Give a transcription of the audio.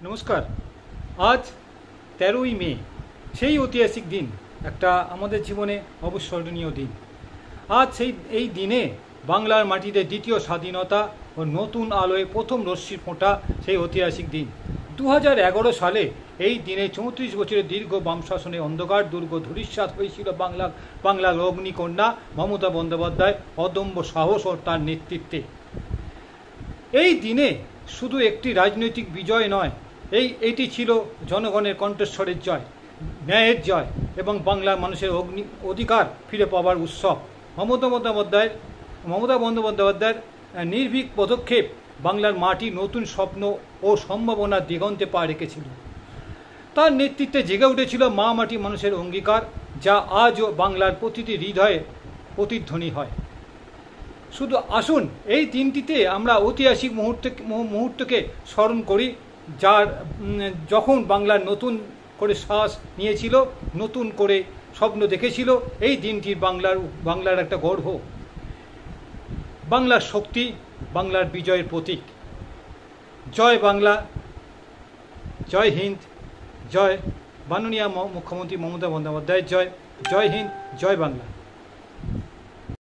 নমস্কার। আজ ১৩ই মে, সেই ঐতিহাসিক দিন, একটা আমাদের জীবনে অবিস্মরণীয় দিন। আজ এই দিনে বাংলার মাটিতে দ্বিতীয় স্বাধীনতা ও নতুন আলোয় প্রথম রশ্মি ফোঁটা সেই ঐতিহাসিক দিন। ২০১১ সালে এই দিনে ৩৪ বছরের দীর্ঘ বাম শাসনে অন্ধকার দুর্গ ধূলিসাৎ হয়েছিল বাংলার অগ্নিকন্যা মমতা বন্দ্যোপাধ্যায় অদম্য সাহস ও তার নেতৃত্বে। এই দিনে শুধু একটি রাজনৈতিক বিজয় নয়, এটি ছিল জনগণের কণ্ঠস্বরের জয়, ন্যায়ের জয় এবং বাংলার মানুষের অধিকার ফিরে পাওয়ার উৎসব। মমতা বন্দ্যোপাধ্যায়ের নির্ভীক পদক্ষেপ বাংলার মাটি নতুন স্বপ্ন ও সম্ভাবনার দিগন্তে পা রেখেছিল। তার নেতৃত্বে জেগে উঠেছিল মা মাটি মানুষের অঙ্গীকার, যা আজও বাংলার প্রতিটি হৃদয়ে প্রতিধ্বনি হয়। শুধু আসুন এই দিনটিতে আমরা ঐতিহাসিক মুহূর্তকে স্মরণ করি, যখন বাংলার নতুন করে শ্বাস নিয়েছিল, নতুন করে স্বপ্ন দেখেছিল। এই দিনটি বাংলার একটা গর্ব, বাংলার শক্তি, বাংলার বিজয়ের প্রতীক। জয় বাংলা, জয় হিন্দ, জয় মাননীয় মুখ্যমন্ত্রী মমতা বন্দ্যোপাধ্যায়ের জয়। জয় হিন্দ, জয় বাংলা।